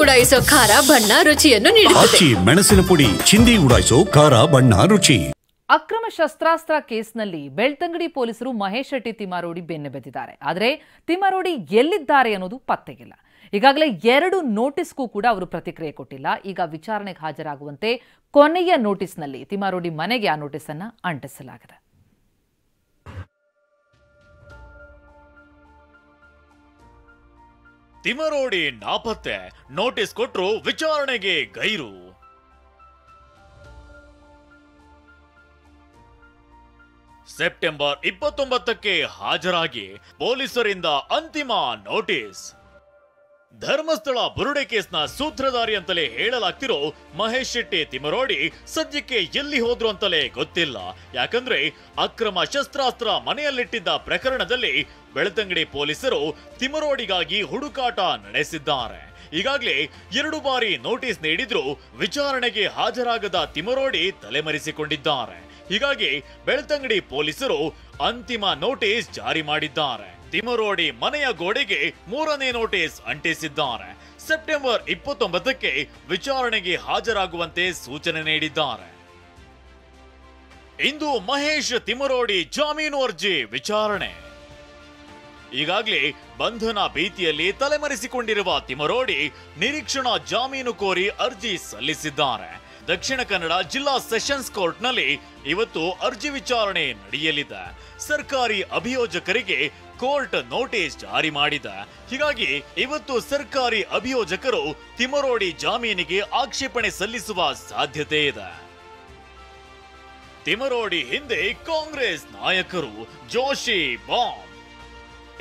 ಉಡಾಯಿಸೋ ಖಾರ ಬಣ್ಣ ರುಚಿಯನ್ನು ನೀಡುತ್ತದೆ. ಮೆಣಸಿನ ಪುಡಿ ಚಿಂದಿ ಉಡಾಯಿಸೋ ಖಾರ ಬಣ್ಣ ರುಚಿ. ಅಕ್ರಮ ಶಸ್ತ್ರಾಸ್ತ್ರ ಕೇಸ್ನಲ್ಲಿ ಬೆಳ್ತಂಗಡಿ ಪೊಲೀಸರು ಮಹೇಶ್ ಶೆಟ್ಟಿ ತಿಮ್ಮಾರೋಡಿ ಬೆನ್ನು ಬಿದ್ದಿದ್ದಾರೆ. ಆದರೆ ತಿಮ್ಮಾರೋಡಿ ಎಲ್ಲಿದ್ದಾರೆ ಅನ್ನೋದು ಪತ್ತೆಗಿಲ್ಲ. ಈಗಾಗಲೇ 2 ನೋಟಿಸ್ಗೂ ಕೂಡ ಅವರು ಪ್ರತಿಕ್ರಿಯೆ ಕೊಟ್ಟಿಲ್ಲ. ಈಗ ವಿಚಾರಣೆಗೆ ಹಾಜರಾಗುವಂತೆ ಕೊನೆಯ ನೋಟಿಸ್ನಲ್ಲಿ ತಿಮ್ಮಾರೋಡಿ ಮನೆಗೆ ಆ ನೋಟಿಸ್ ಅನ್ನು ಅಂಟಿಸಲಾಗಿದೆ. ತಿಮ್ಮಾರೋಡಿ ನಾಪತ್ತೆ, ನೋಟಿಸ್ ಕೊಟ್ಟರು ವಿಚಾರಣೆಗೆ ಗೈರು. ಸೆಪ್ಟೆಂಬರ್ 29ಕ್ಕೆ ಹಾಜರಾಗಿ ಪೊಲೀಸರಿಂದ ಅಂತಿಮ ನೋಟಿಸ್. ಧರ್ಮಸ್ಥಳ ಬುರುಡೆ ಕೇಸ್ನ ಸೂತ್ರಧಾರಿ ಅಂತಲೇ ಹೇಳಲಾಗ್ತಿರೋ ಮಹೇಶ್ ಶೆಟ್ಟಿ ತಿಮ್ಮಾರೋಡಿ ಸದ್ಯಕ್ಕೆ ಎಲ್ಲಿ ಹೋದ್ರು ಅಂತಲೇ ಗೊತ್ತಿಲ್ಲ. ಯಾಕಂದ್ರೆ ಅಕ್ರಮ ಶಸ್ತ್ರಾಸ್ತ್ರ ಮನೆಯಲ್ಲಿಟ್ಟಿದ್ದ ಪ್ರಕರಣದಲ್ಲಿ ಬೆಳ್ತಂಗಡಿ ಪೊಲೀಸರು ತಿಮ್ಮಾರೋಡಿಗಾಗಿ ಹುಡುಕಾಟ ನಡೆಸಿದ್ದಾರೆ. ಈಗಾಗಲೇ 2 ಬಾರಿ ನೋಟಿಸ್ ನೀಡಿದ್ರು ವಿಚಾರಣೆಗೆ ಹಾಜರಾಗದ ತಿಮ್ಮಾರೋಡಿ ತಲೆಮರೆಸಿಕೊಂಡಿದ್ದಾರೆ. ಹೀಗಾಗಿ ಬೆಳ್ತಂಗಡಿ ಪೊಲೀಸರು ಅಂತಿಮ ನೋಟಿಸ್ ಜಾರಿ ಮಾಡಿದ್ದಾರೆ. ತಿಮ್ಮಾರೋಡಿ ಮನೆಯ ಗೋಡೆಗೆ 3ನೇ ನೋಟಿಸ್ ಅಂಟಿಸಿದ್ದಾರೆ. ಸೆಪ್ಟೆಂಬರ್ 29ಕ್ಕೆ ವಿಚಾರಣೆಗೆ ಹಾಜರಾಗುವಂತೆ ಸೂಚನೆ ನೀಡಿದ್ದಾರೆ. ಇಂದು ಮಹೇಶ್ ತಿಮ್ಮಾರೋಡಿ ಜಾಮೀನು ಅರ್ಜಿ ವಿಚಾರಣೆ. ಈಗಾಗಲೇ ಬಂಧನ ಭೀತಿಯಲ್ಲಿ ತಲೆಮರೆಸಿಕೊಂಡಿರುವ ತಿಮ್ಮಾರೋಡಿ ನಿರೀಕ್ಷಣಾ ಜಾಮೀನು ಕೋರಿ ಅರ್ಜಿ ಸಲ್ಲಿಸಿದ್ದಾರೆ. ದಕ್ಷಿಣ ಕನ್ನಡ ಜಿಲ್ಲಾ ಸೆಷನ್ಸ್ ಕೋರ್ಟ್ನಲ್ಲಿ ಇವತ್ತು ಅರ್ಜಿ ವಿಚಾರಣೆ ನಡೆಯಲಿದೆ. ಸರ್ಕಾರಿ ಅಭಿಯೋಜಕರಿಗೆ ಕೋರ್ಟ್ ನೋಟಿಸ್ ಜಾರಿ ಮಾಡಿದೆ. ಹೀಗಾಗಿ ಇವತ್ತು ಸರ್ಕಾರಿ ಅಭಿಯೋಜಕರು ತಿಮ್ಮಾರೋಡಿ ಜಾಮೀನಿಗೆ ಆಕ್ಷೇಪಣೆ ಸಲ್ಲಿಸುವ ಸಾಧ್ಯತೆ ಇದೆ. ತಿಮ್ಮಾರೋಡಿ ಹಿಂದೆ ಕಾಂಗ್ರೆಸ್ ನಾಯಕರು ಜೋಶಿ ಬಾಂಬ್.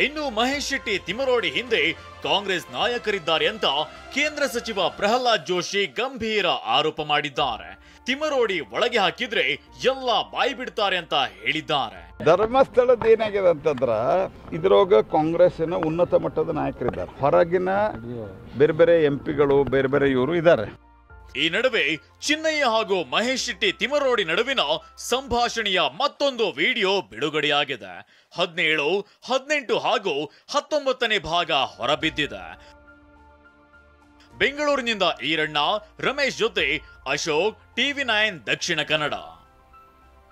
ಇನ್ನು ಮಹೇಶ್ ಶೆಟ್ಟಿ ತಿಮ್ಮಾರೋಡಿ ಹಿಂದೆ ಕಾಂಗ್ರೆಸ್ ನಾಯಕರಿದ್ದಾರೆ ಅಂತ ಕೇಂದ್ರ ಸಚಿವ ಪ್ರಹ್ಲಾದ್ ಜೋಶಿ ಗಂಭೀರ ಆರೋಪ ಮಾಡಿದ್ದಾರೆ. ತಿಮ್ಮಾರೋಡಿ ಒಳಗೆ ಹಾಕಿದ್ರೆ ಎಲ್ಲ ಬಾಯಿ ಬಿಡ್ತಾರೆ ಅಂತ ಹೇಳಿದ್ದಾರೆ. ಧರ್ಮಸ್ಥಳದ ಏನಾಗಿದೆ ಅಂತಂದ್ರ ಇದ್ರೊಳಗ ಕಾಂಗ್ರೆಸ್ಸಿನ ಉನ್ನತ ಮಟ್ಟದ ನಾಯಕರಿದ್ದಾರೆ, ಹೊರಗಿನ ಬೇರೆ ಬೇರೆ ಎಂಪಿಗಳು ಬೇರೆ ಬೇರೆ ಇವರು ಇದ್ದಾರೆ. ಈ ನಡುವೆ ಚಿನ್ನಯ್ಯ ಹಾಗೂ ಮಹೇಶ್ ಶೆಟ್ಟಿ ತಿಮ್ಮಾರೋಡಿ ನಡುವಿನ ಸಂಭಾಷಣೆಯ ಮತ್ತೊಂದು ವಿಡಿಯೋ ಬಿಡುಗಡೆಯಾಗಿದೆ. 17, 18 ಹಾಗೂ 19ನೇ ಭಾಗ ಹೊರಬಿದ್ದಿದೆ. ಬೆಂಗಳೂರಿನಿಂದ ಈರಣ್ಣ, ರಮೇಶ್ ಜೊತೆ ಅಶೋಕ್, TV9 ದಕ್ಷಿಣ ಕನ್ನಡ.